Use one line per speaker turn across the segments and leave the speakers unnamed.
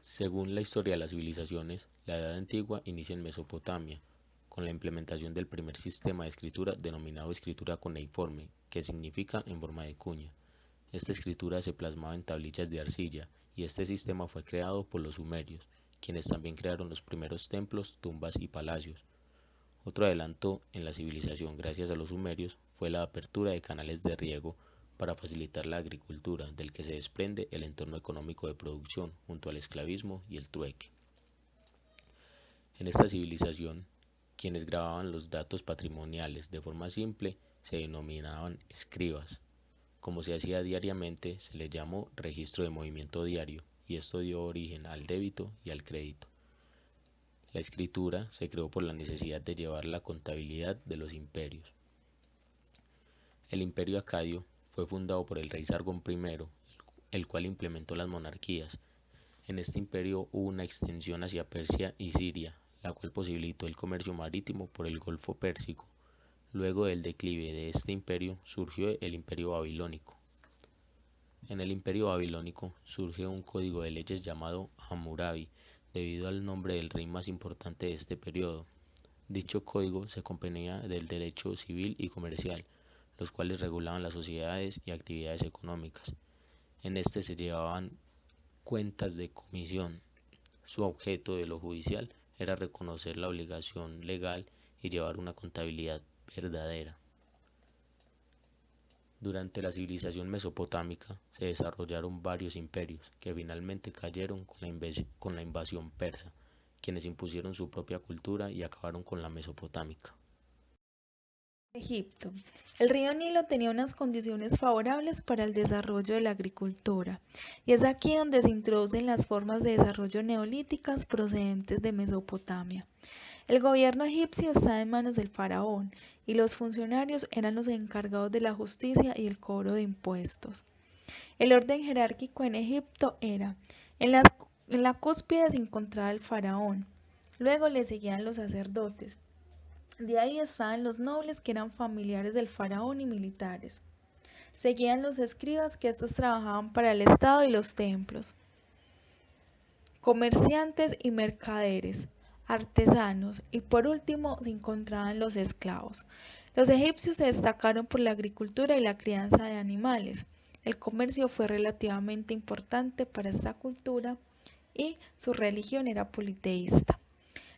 Según la historia de las civilizaciones, la Edad Antigua inicia en Mesopotamia, con la implementación del primer sistema de escritura denominado escritura cuneiforme, que significa en forma de cuña. Esta escritura se plasmaba en tablillas de arcilla, y este sistema fue creado por los sumerios, quienes también crearon los primeros templos, tumbas y palacios. Otro adelanto en la civilización gracias a los sumerios fue la apertura de canales de riego para facilitar la agricultura, del que se desprende el entorno económico de producción, junto al esclavismo y el trueque. En esta civilización, quienes grababan los datos patrimoniales de forma simple se denominaban escribas. Como se hacía diariamente, se le llamó registro de movimiento diario, y esto dio origen al débito y al crédito. La escritura se creó por la necesidad de llevar la contabilidad de los imperios. El imperio acadio fue fundado por el rey Sargón I, el cual implementó las monarquías. En este imperio hubo una extensión hacia Persia y Siria, la cual posibilitó el comercio marítimo por el Golfo Pérsico. Luego del declive de este imperio surgió el imperio babilónico. En el imperio babilónico surge un código de leyes llamado Hammurabi, debido al nombre del rey más importante de este periodo. Dicho código se componía del derecho civil y comercial, los cuales regulaban las sociedades y actividades económicas. En este se llevaban cuentas de comisión. Su objeto de lo judicial era reconocer la obligación legal y llevar una contabilidad verdadera. Durante la civilización mesopotámica se desarrollaron varios imperios que finalmente cayeron con la invasión persa, quienes impusieron su propia cultura y acabaron con la mesopotámica.
Egipto. El río Nilo tenía unas condiciones favorables para el desarrollo de la agricultura, y es aquí donde se introducen las formas de desarrollo neolíticas procedentes de Mesopotamia. El gobierno egipcio estaba en manos del faraón, y los funcionarios eran los encargados de la justicia y el cobro de impuestos. El orden jerárquico en Egipto era: en la cúspide se encontraba el faraón, luego le seguían los sacerdotes. De ahí estaban los nobles, que eran familiares del faraón y militares. Seguían los escribas, que estos trabajaban para el Estado y los templos. Comerciantes y mercaderes, artesanos, y por último se encontraban los esclavos. Los egipcios se destacaron por la agricultura y la crianza de animales. El comercio fue relativamente importante para esta cultura y su religión era politeísta.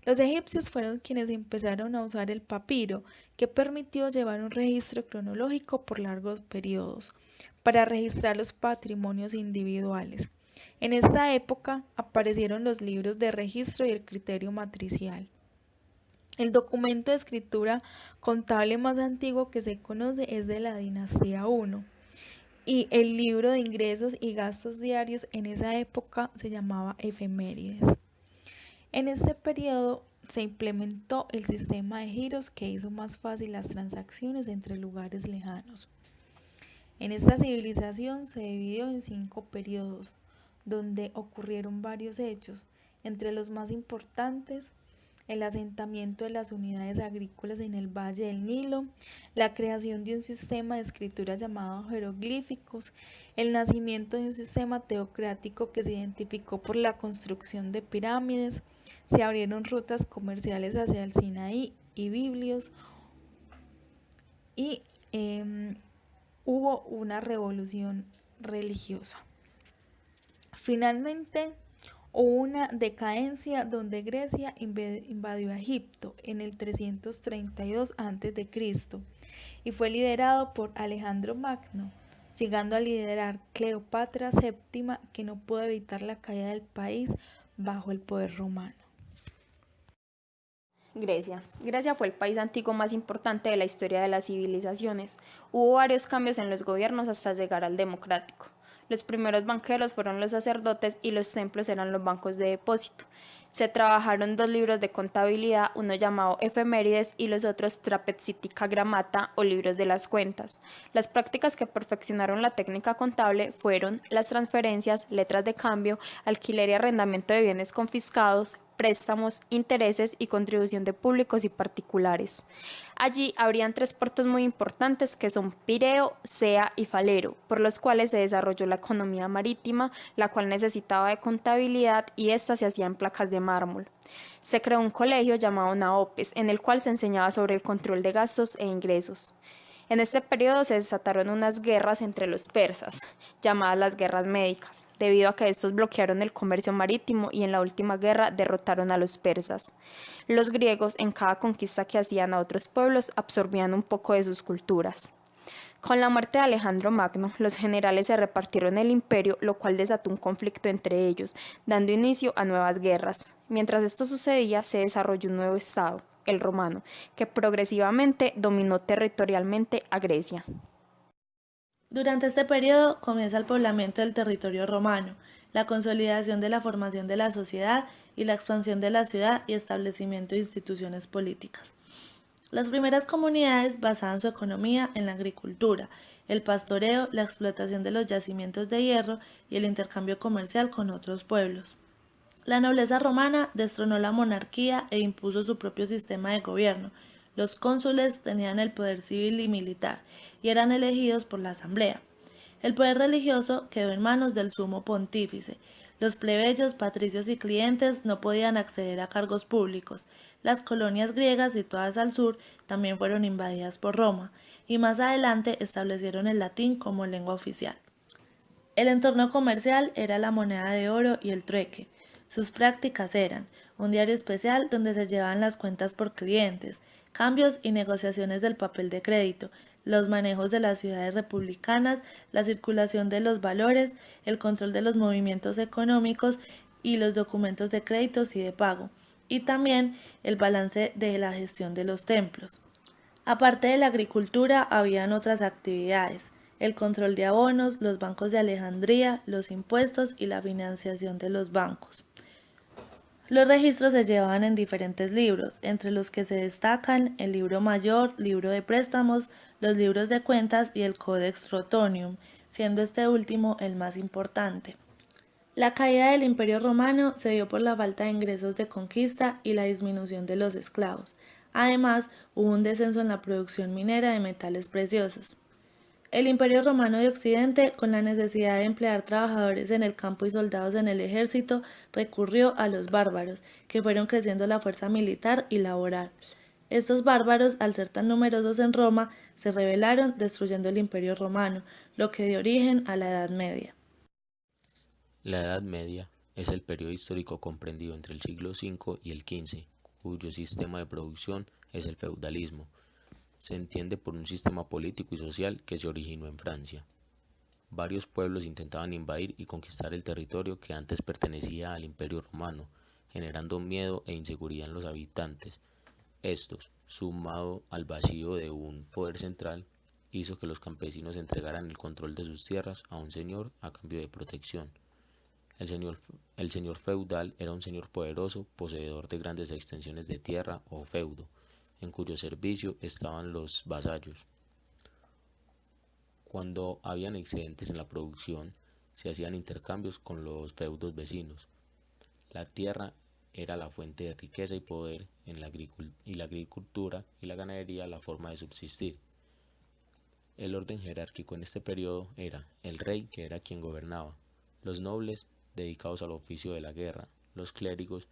Los egipcios fueron quienes empezaron a usar el papiro, que permitió llevar un registro cronológico por largos periodos, para registrar los patrimonios individuales. En esta época aparecieron los libros de registro y el criterio matricial. El documento de escritura contable más antiguo que se conoce es de la dinastía I, y el libro de ingresos y gastos diarios en esa época se llamaba efemérides. En este periodo se implementó el sistema de giros, que hizo más fácil las transacciones entre lugares lejanos. En esta civilización se dividió en 5 periodos, donde ocurrieron varios hechos, entre los más importantes: el asentamiento de las unidades agrícolas en el Valle del Nilo, la creación de un sistema de escritura llamado jeroglíficos, el nacimiento de un sistema teocrático que se identificó por la construcción de pirámides, se abrieron rutas comerciales hacia el Sinaí y Biblios, y hubo una revolución religiosa. Finalmente, hubo una decadencia donde Grecia invadió a Egipto en el 332 a.C. y fue liderado por Alejandro Magno, llegando a liderar Cleopatra VII, que no pudo evitar la caída del país bajo el poder romano.
Grecia. Grecia fue el país antiguo más importante de la historia de las civilizaciones. Hubo varios cambios en los gobiernos hasta llegar al democrático. Los primeros banqueros fueron los sacerdotes y los templos eran los bancos de depósito. Se trabajaron 2 libros de contabilidad, uno llamado Efemérides y los otros Trapezitica Grammata, o libros de las cuentas. Las prácticas que perfeccionaron la técnica contable fueron las transferencias, letras de cambio, alquiler y arrendamiento de bienes confiscados, préstamos, intereses y contribución de públicos y particulares. Allí habrían 3 puertos muy importantes que son Pireo, Sea y Falero, por los cuales se desarrolló la economía marítima, la cual necesitaba de contabilidad y esta se hacía en placas de mármol. Se creó un colegio llamado Naopes, en el cual se enseñaba sobre el control de gastos e ingresos. En este periodo se desataron unas guerras entre los persas, llamadas las guerras médicas, debido a que estos bloquearon el comercio marítimo y en la última guerra derrotaron a los persas. Los griegos, en cada conquista que hacían a otros pueblos, absorbían un poco de sus culturas. Con la muerte de Alejandro Magno, los generales se repartieron el imperio, lo cual desató un conflicto entre ellos, dando inicio a nuevas guerras. Mientras esto sucedía, se desarrolló un nuevo estado, el romano, que progresivamente dominó territorialmente a Grecia.
Durante este periodo comienza el poblamiento del territorio romano, la consolidación de la formación de la sociedad y la expansión de la ciudad y establecimiento de instituciones políticas. Las primeras comunidades basaban su economía en la agricultura, el pastoreo, la explotación de los yacimientos de hierro y el intercambio comercial con otros pueblos. La nobleza romana destronó la monarquía e impuso su propio sistema de gobierno. Los cónsules tenían el poder civil y militar y eran elegidos por la asamblea. El poder religioso quedó en manos del sumo pontífice. Los plebeyos, patricios y clientes no podían acceder a cargos públicos. Las colonias griegas situadas al sur también fueron invadidas por Roma y más adelante establecieron el latín como lengua oficial. El entorno comercial era la moneda de oro y el trueque. Sus prácticas eran un diario especial donde se llevaban las cuentas por clientes, cambios y negociaciones del papel de crédito, los manejos de las ciudades republicanas, la circulación de los valores, el control de los movimientos económicos y los documentos de créditos y de pago, y también el balance de la gestión de los templos. Aparte de la agricultura, habían otras actividades: el control de abonos, los bancos de Alejandría, los impuestos y la financiación de los bancos. Los registros se llevaban en diferentes libros, entre los que se destacan el libro mayor, libro de préstamos, los libros de cuentas y el Codex Rotonium, siendo este último el más importante. La caída del Imperio Romano se dio por la falta de ingresos de conquista y la disminución de los esclavos. Además, hubo un descenso en la producción minera de metales preciosos. El Imperio Romano de Occidente, con la necesidad de emplear trabajadores en el campo y soldados en el ejército, recurrió a los bárbaros, que fueron creciendo la fuerza militar y laboral. Estos bárbaros, al ser tan numerosos en Roma, se rebelaron destruyendo el Imperio Romano, lo que dio origen a la Edad Media.
La Edad Media es el periodo histórico comprendido entre el siglo V y el XV, cuyo sistema de producción es el feudalismo. Se entiende por un sistema político y social que se originó en Francia. Varios pueblos intentaban invadir y conquistar el territorio que antes pertenecía al Imperio Romano, generando miedo e inseguridad en los habitantes. Estos, sumado al vacío de un poder central, hizo que los campesinos entregaran el control de sus tierras a un señor a cambio de protección. El señor feudal era un señor poderoso, poseedor de grandes extensiones de tierra o feudo, en cuyo servicio estaban los vasallos. Cuando habían excedentes en la producción, se hacían intercambios con los feudos vecinos. La tierra era la fuente de riqueza y poder y la agricultura y la ganadería la forma de subsistir. El orden jerárquico en este periodo era el rey, que era quien gobernaba, los nobles dedicados al oficio de la guerra, los clérigos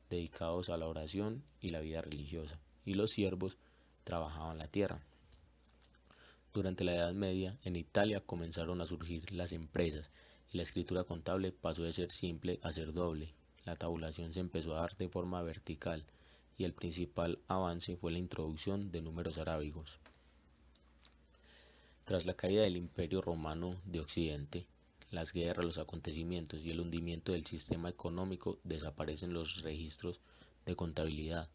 dedicados a la oración y la vida religiosa, y los siervos trabajaban la tierra. Durante la Edad Media, en Italia comenzaron a surgir las empresas y la escritura contable pasó de ser simple a ser doble. La tabulación se empezó a dar de forma vertical y el principal avance fue la introducción de números arábigos. Tras la caída del Imperio Romano de Occidente, las guerras, los acontecimientos y el hundimiento del sistema económico, desaparecen los registros de contabilidad,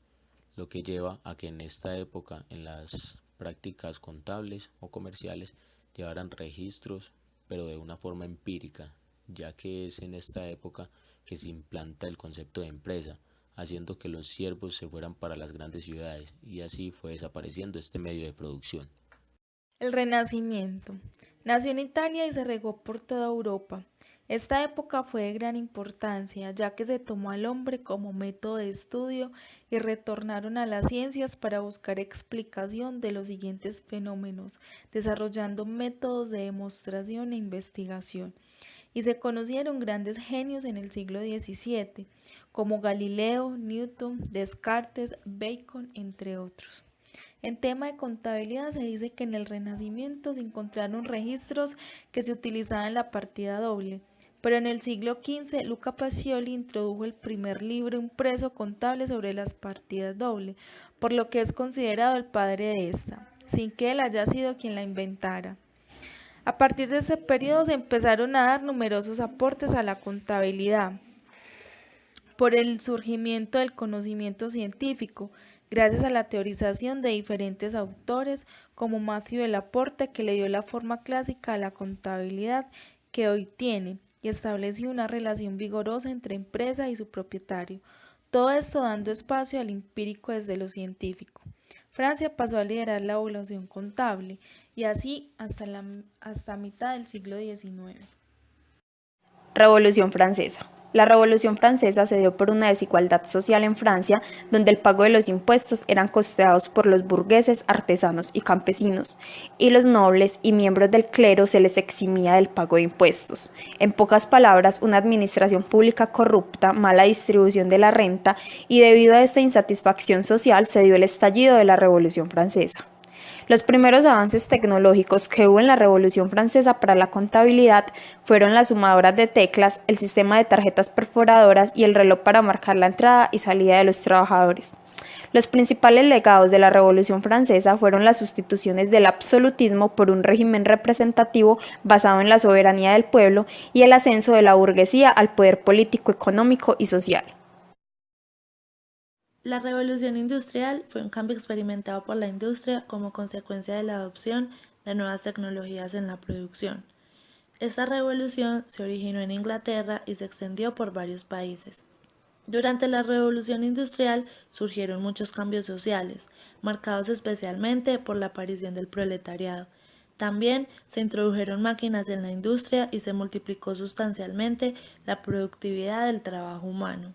lo que lleva a que en esta época en las prácticas contables o comerciales llevaran registros, pero de una forma empírica, ya que es en esta época que se implanta el concepto de empresa, haciendo que los siervos se fueran para las grandes ciudades, y así fue desapareciendo este medio de producción.
El Renacimiento. Nació en Italia y se regó por toda Europa. Esta época fue de gran importancia, ya que se tomó al hombre como método de estudio y retornaron a las ciencias para buscar explicación de los siguientes fenómenos, desarrollando métodos de demostración e investigación. Y se conocieron grandes genios en el siglo XVII, como Galileo, Newton, Descartes, Bacon, entre otros. En tema de contabilidad se dice que en el Renacimiento se encontraron registros que se utilizaban en la partida doble, pero en el siglo XV Luca Pacioli introdujo el primer libro impreso contable sobre las partidas doble, por lo que es considerado el padre de esta, sin que él haya sido quien la inventara. A partir de este periodo se empezaron a dar numerosos aportes a la contabilidad por el surgimiento del conocimiento científico, gracias a la teorización de diferentes autores como Matthew Laporte, que le dio la forma clásica a la contabilidad que hoy tiene y estableció una relación vigorosa entre empresa y su propietario, todo esto dando espacio al empírico desde lo científico. Francia pasó a liderar la evolución contable y así hasta mitad del siglo XIX.
Revolución Francesa. La Revolución Francesa se dio por una desigualdad social en Francia, donde el pago de los impuestos eran costeados por los burgueses, artesanos y campesinos, y los nobles y miembros del clero se les eximía del pago de impuestos. En pocas palabras, una administración pública corrupta, mala distribución de la renta, y debido a esta insatisfacción social se dio el estallido de la Revolución Francesa. Los primeros avances tecnológicos que hubo en la Revolución Francesa para la contabilidad fueron las sumadoras de teclas, el sistema de tarjetas perforadoras y el reloj para marcar la entrada y salida de los trabajadores. Los principales legados de la Revolución Francesa fueron las sustituciones del absolutismo por un régimen representativo basado en la soberanía del pueblo y el ascenso de la burguesía al poder político, económico y social.
La revolución industrial fue un cambio experimentado por la industria como consecuencia de la adopción de nuevas tecnologías en la producción. Esta revolución se originó en Inglaterra y se extendió por varios países. Durante la revolución industrial surgieron muchos cambios sociales, marcados especialmente por la aparición del proletariado. También se introdujeron máquinas en la industria y se multiplicó sustancialmente la productividad del trabajo humano.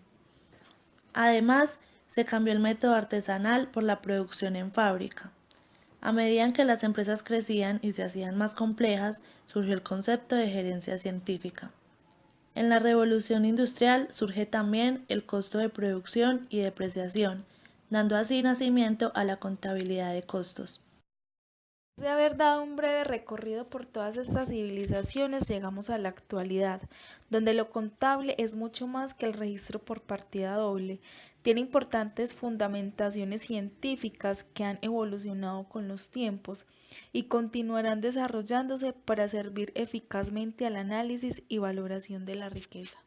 Además, se cambió el método artesanal por la producción en fábrica. A medida que las empresas crecían y se hacían más complejas, surgió el concepto de gerencia científica. En la revolución industrial surge también el costo de producción y depreciación, dando así nacimiento a la contabilidad de costos.
De haber dado un breve recorrido por todas estas civilizaciones, llegamos a la actualidad, donde lo contable es mucho más que el registro por partida doble. Tiene importantes fundamentaciones científicas que han evolucionado con los tiempos y continuarán desarrollándose para servir eficazmente al análisis y valoración de la riqueza.